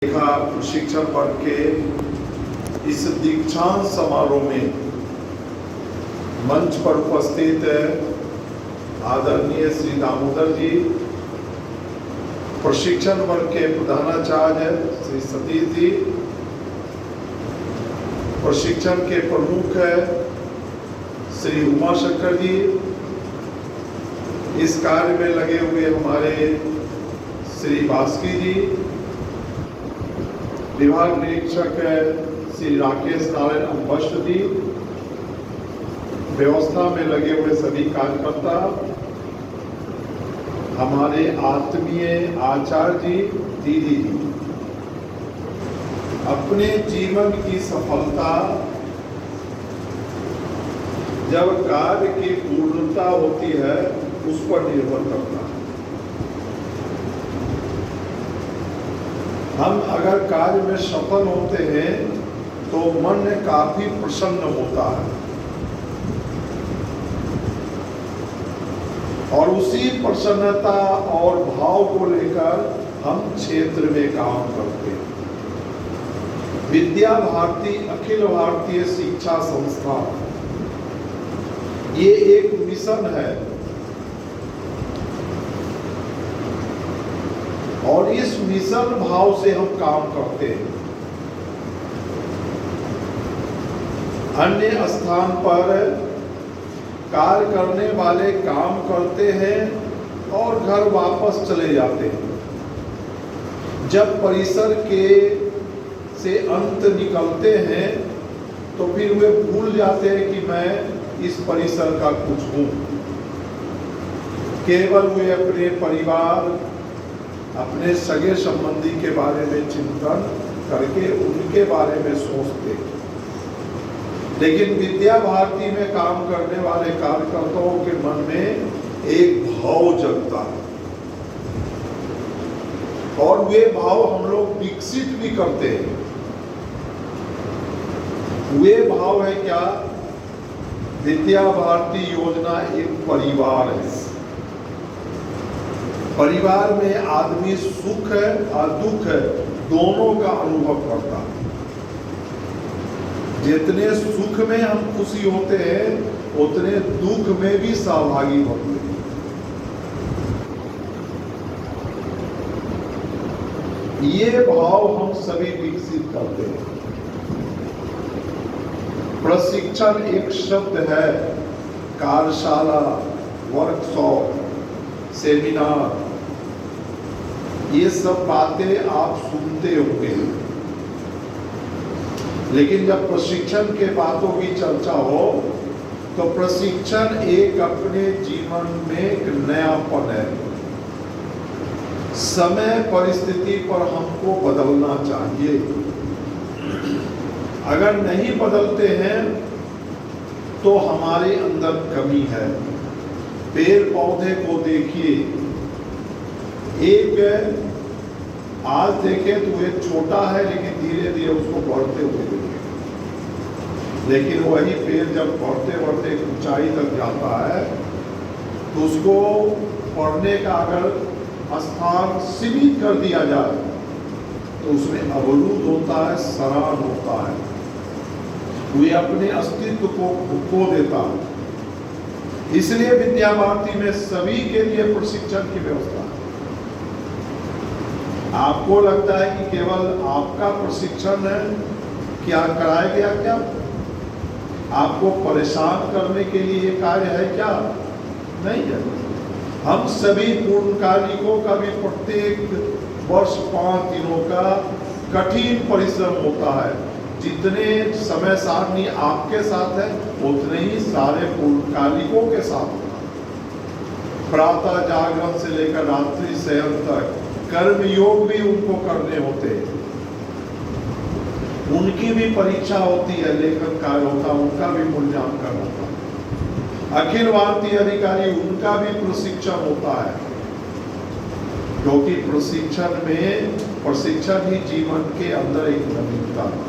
प्रशिक्षण वर्ग के इस दीक्षांत समारोह में मंच पर उपस्थित आदरणीय श्री दामोदर जी, प्रशिक्षण वर्ग के प्रधानाचार्य श्री सतीश जी, प्रशिक्षण के प्रमुख श्री उमाशंकर जी, इस कार्य में लगे हुए हमारे श्री बास्की जी, विभाग निरीक्षक श्री राकेश नारायण अम्बष्ट जी, व्यवस्था में लगे हुए सभी कार्यकर्ता, हमारे आत्मीय आचार्य जी, दीदी जी, अपने जीवन की सफलता जब कार्य की पूर्णता होती है उस पर निर्भर करता है। हम अगर कार्य में सफल होते हैं तो मन काफी प्रसन्न होता है और उसी प्रसन्नता और भाव को लेकर हम क्षेत्र में काम करते हैं। विद्या भारती अखिल भारतीय शिक्षा संस्थान ये एक मिशन है और इस मिशन भाव से हम काम करते हैं। अन्य स्थान पर कार्य करने वाले काम करते हैं और घर वापस चले जाते हैं। जब परिसर के से अंत निकलते हैं तो फिर वे भूल जाते हैं कि मैं इस परिसर का कुछ हूं। केवल वे अपने परिवार, अपने सगे संबंधी के बारे में चिंतन करके उनके बारे में सोचते। लेकिन विद्या भारती में काम करने वाले कार्यकर्ताओं के मन में एक भाव जगता है और वे भाव हम लोग विकसित भी करते हैं। वे भाव है क्या? विद्या भारती योजना एक परिवार है। परिवार में आदमी सुख है और दुख है दोनों का अनुभव करता है। जितने सुख में हम खुशी होते हैं उतने दुख में भी सहभागी होते हैं। ये भाव हम सभी विकसित करते हैं। प्रशिक्षण एक शब्द है, कार्यशाला, वर्कशॉप, सेमिनार, ये सब बातें आप सुनते होंगे, लेकिन जब प्रशिक्षण के बातों की चर्चा हो तो प्रशिक्षण एक अपने जीवन में एक नयापन है। समय परिस्थिति पर हमको बदलना चाहिए। अगर नहीं बदलते हैं तो हमारे अंदर कमी है। पेड़ पौधे को देखिए, एक आज देखें तो एक छोटा है लेकिन धीरे धीरे उसको बढ़ते हुए देखें, लेकिन वही पेड़ जब बढ़ते बढ़ते ऊंचाई तक जाता है तो उसको पढ़ने का अगर स्थान सीमित कर दिया जाए तो उसमें अवरुद्ध होता है, सराहन होता है, वे अपने अस्तित्व को खो देता है। इसलिए विद्या भारती में सभी के लिए प्रशिक्षण की व्यवस्था है। आपको लगता है कि केवल आपका प्रशिक्षण है, क्या कराया गया क्या? आपको परेशान करने के लिए ये कार्य है क्या? नहीं है। हम सभी पूर्णकालिकों का भी प्रत्येक वर्ष 5 दिनों का कठिन परिश्रम होता है। जितने समय सारणी आपके साथ है उतने ही सारे पूर्णकालिकों के साथ होता है। प्रातः जागरण से लेकर रात्रि शयन तक कर्म योग भी उनको करने होते हैं। उनकी भी परीक्षा होती है, लेखन कार्य होता है, उनका भी मूल्यांकन होता है। अखिल भारतीय अधिकारी उनका भी प्रशिक्षण होता है, क्योंकि प्रशिक्षण ही जीवन के अंदर एक नवीनता है।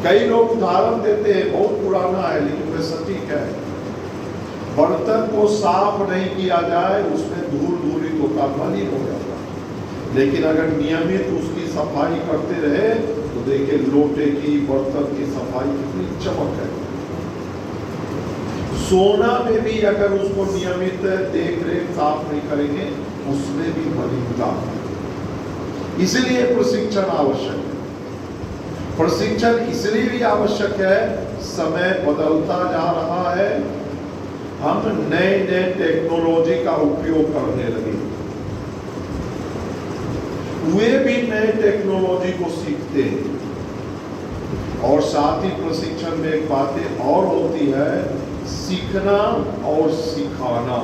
कई लोग उदाहरण देते हैं, बहुत पुराना है लेकिन वे सटीक है। बर्तन को साफ नहीं किया जाए उसमें धूल धूलित होता, मलिन हो जाता। लेकिन अगर नियमित उसकी सफाई करते रहे तो देखिए लोटे की, बर्तन की सफाई कितनी चमक है। सोना में भी अगर उसको नियमित देख रेख साफ नहीं करेंगे उसमें भी मलिनता। इसलिए प्रशिक्षण आवश्यक है। प्रशिक्षण इसलिए भी आवश्यक है, समय बदलता जा रहा है, हम नए नए टेक्नोलॉजी का उपयोग करने लगे, वे भी नए टेक्नोलॉजी को सीखते हैं। और साथ ही प्रशिक्षण में एक बातें और होती है, सीखना और सिखाना।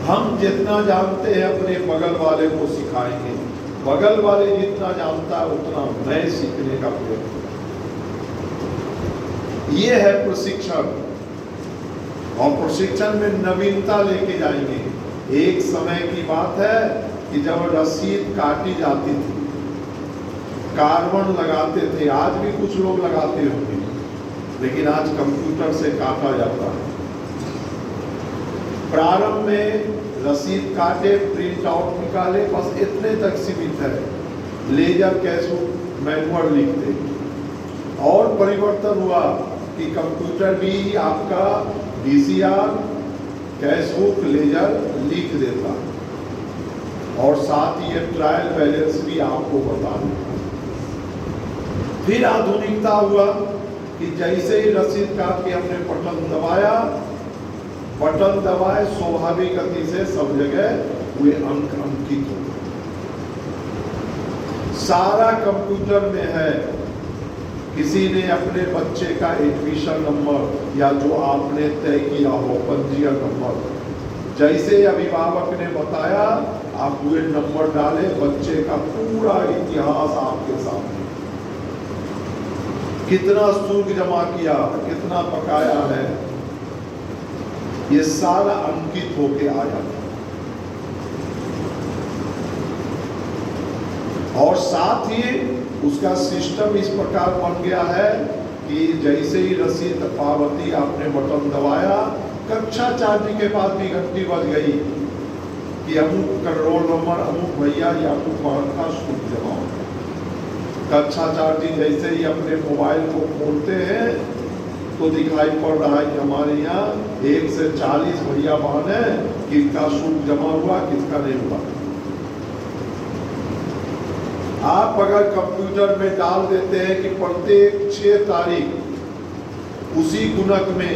हम जितना जानते हैं अपने बगल वाले को सिखाएंगे, बगल वाले जितना जानता है उतना मैं सीखने का प्रयत्न। ये है प्रशिक्षण। और प्रशिक्षण में नवीनता लेके जाएंगे। एक समय की बात है कि जब रसीद काटी जाती थी, कार्बन लगाते थे, आज भी कुछ लोग लगाते होंगे, लेकिन आज कंप्यूटर से काटा जाता है। प्रारंभ में रसीद काटे, प्रिंट आउट निकाले, बस इतने तक सीमित है। लेजर कैश मैनुअल लिखते। और परिवर्तन हुआ कि कंप्यूटर भी आपका डीसीआर, कैश बुक, लेजर लिख देता और साथ ही ये ट्रायल बैलेंस भी आपको बता देता। फिर आधुनिकता हुआ कि जैसे ही रसीद काट के हमने बटन दबाए, स्वाभाविक गति से सब जगह वे अंक अंकित हो गए। सारा कंप्यूटर में है। किसी ने अपने बच्चे का एडमिशन नंबर या जो आपने तय किया हो पंजीयन नंबर, जैसे अभिभावक ने बताया आप वे नंबर डाले, बच्चे का पूरा इतिहास आपके सामने, कितना शुल्क जमा किया, कितना बकाया है, ये सारा अंकित होके आया। और साथ ही उसका सिस्टम इस प्रकार बन गया है कि जैसे ही रसीद पावती आपने बटन दबाया, कक्षा 4 के बाद भी घंटी बज गई कि अमुक रोल नंबर, अमुक भैया या अमुक वाहन का शुल्क जमा हो। कक्षा 4 जैसे ही अपने मोबाइल को खोलते हैं तो दिखाई पड़ रहा है कि हमारे यहाँ 1 से 40 भैया वाहन है, किसका शुल्क जमा हुआ, किसका नहीं हुआ। आप अगर कंप्यूटर में डाल देते हैं कि प्रत्येक 6 तारीख उसी गुणक में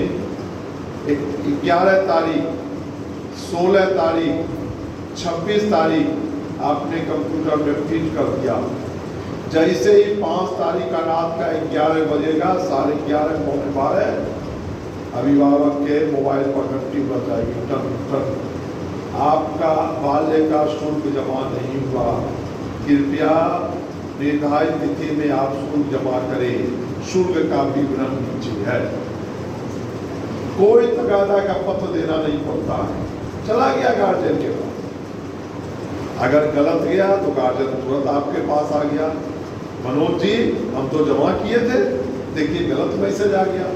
11 तारीख, 16 तारीख, 26 तारीख आपने कंप्यूटर में फिट कर दिया, जैसे ही 5 तारीख का रात का 11 बजेगा, 11:30 पौने 12 अभिभावक के मोबाइल पर घंटी बज जाएगी, टन टन, आपका बाल्य का शुल्क जमा नहीं हुआ, कृपया निर्धारित तिथि में आप शुल्क जमा करें, शुल्क का विवरण नीचे है। कोई तगादा का पत्र देना नहीं पड़ता है, चला गया गार्जियन के पास। अगर गलत गया तो गार्जियन तुरंत आपके पास आ गया, मनोज जी हम तो जमा किए थे, देखिए गलत मैसेज आ गया।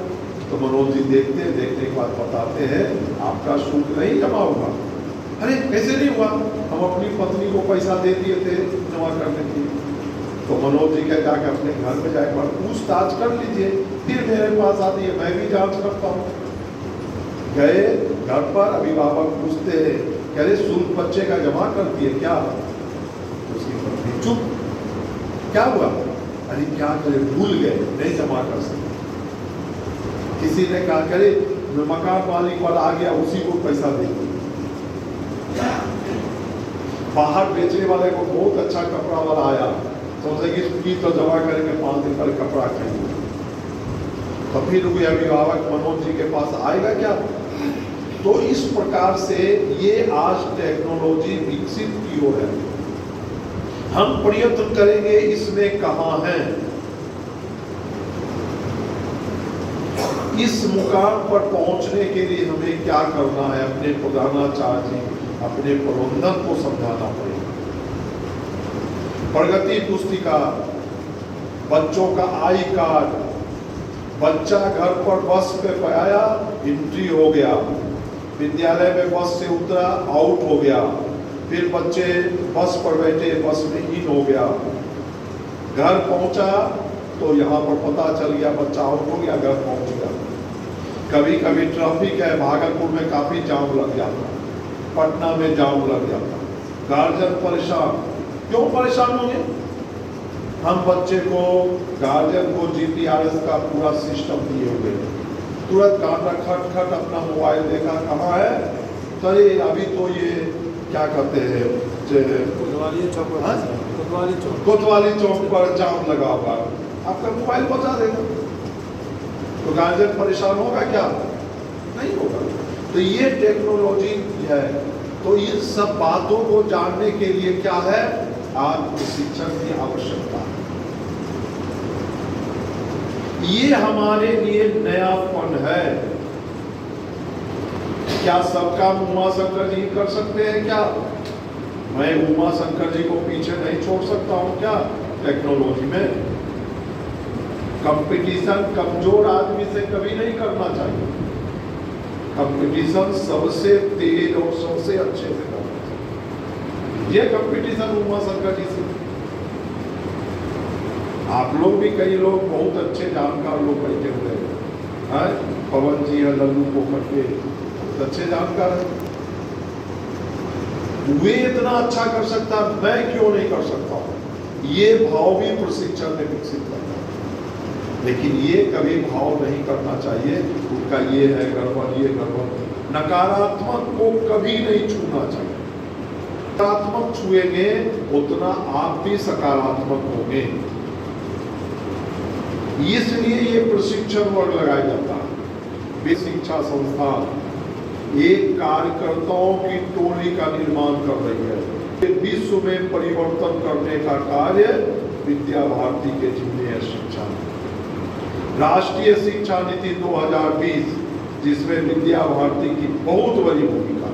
तो मनोज जी देखने के बाद बताते हैं आपका शुल्क नहीं जमा हुआ। अरे कैसे नहीं हुआ, हम अपनी पत्नी को पैसा दे दिए थे जमा करने के लिए। तो मनोज जी कह जाकर अपने घर में जाकर पूछताछ कर लीजिए, फिर मेरे पास आती है, मैं भी जांच करता हूँ। गए घर पर, अभिभावक पूछते हैं, कह रहे शुल्क बच्चे का जमा कर दिए क्या? उसकी पत्नी चुप, क्या हुआ? अरे क्या करे, भूल गए, नहीं जमा कर सकते। किसी ने कहा करे मकान मालिक वाला आ गया, उसी को पैसा दे दो। बाहर बेचने वाले को बहुत अच्छा कपड़ा वाला आया, सोचे कि तो जमा करेंगे 5 दिन पर कपड़ा खरीदेंगे। तो फिर कोई अभिभावक मनोज जी के पास आएगा क्या? तो इस प्रकार से ये आज टेक्नोलॉजी विकसित की ओर है। हम प्रयत्न करेंगे इसमें कहाँ है, इस मुकाम पर पहुंचने के लिए हमें क्या करना है, अपने प्रधानाचार्य, अपने प्रबंधन को समझाना पड़ेगा। प्रगति पुस्तिका, बच्चों का आई कार्ड, बच्चा घर पर बस पे आया, एंट्री हो गया, विद्यालय में बस से उतरा, आउट हो गया, फिर बच्चे बस पर बैठे, बस में इन हो गया, घर पहुंचा तो यहाँ पर पता चल गया बच्चा आउट हो गया, घर पहुंच गया। कभी कभी ट्रैफिक है, भागलपुर में काफी जाम लग जाता, पटना में जाम लग जाता, गार्जियन परेशान। क्यों परेशान होंगे? हम बच्चे को, गार्जियन को जीपीआरएस का पूरा सिस्टम दिए हुए, तुरंत काटा, खट खट अपना मोबाइल देखा, कहाँ है, चलिए अभी तो ये क्या कहते हैं, कोतवाली चौक पर जाम लगा हुआ, आपका मोबाइल बचा देगा। तो गार्जियन परेशान होगा क्या? नहीं होगा। तो ये टेक्नोलॉजी है। तो इन सब बातों को जानने के लिए क्या है, आज प्रशिक्षण की आवश्यकता है। ये हमारे लिए नयापन है। क्या सब काम उमा शंकर जी कर सकते हैं क्या? मैं उमा शंकर जी को पीछे नहीं छोड़ सकता हूं क्या? टेक्नोलॉजी में कंपटीशन कमजोर आदमी से कभी नहीं करना चाहिए। कंपटीशन सबसे तेज और सबसे अच्छे से करना चाहिए। ये कंपटीशन उमा शंकर जी से। आप लोग भी, कई लोग बहुत अच्छे जानकार लोग बैठे हुए हैं, पवन जी है, लल्लू पोखर के अच्छे जानकार है। वे इतना अच्छा कर सकता, मैं क्यों नहीं कर सकता हूं? ये भाव भी प्रशिक्षण में विकसित करना है। लेकिन ये कभी भाव नहीं करना चाहिए उनका ये है गड़बड़, ये गड़बड़। नकारात्मक को कभी नहीं छूना चाहिए। सकारात्मक छुएंगे उतना आप भी सकारात्मक होंगे। इसलिए ये प्रशिक्षण वर्ग लगाया जाता है। शिक्षा संस्थान एक कार्यकर्ताओं की टोली का निर्माण कर रही है। विश्व में परिवर्तन करने का कार्य विद्या भारती के जिम्मे है। शिक्षा राष्ट्रीय शिक्षा नीति 2020, जिसमें विद्या भारती की बहुत बड़ी भूमिका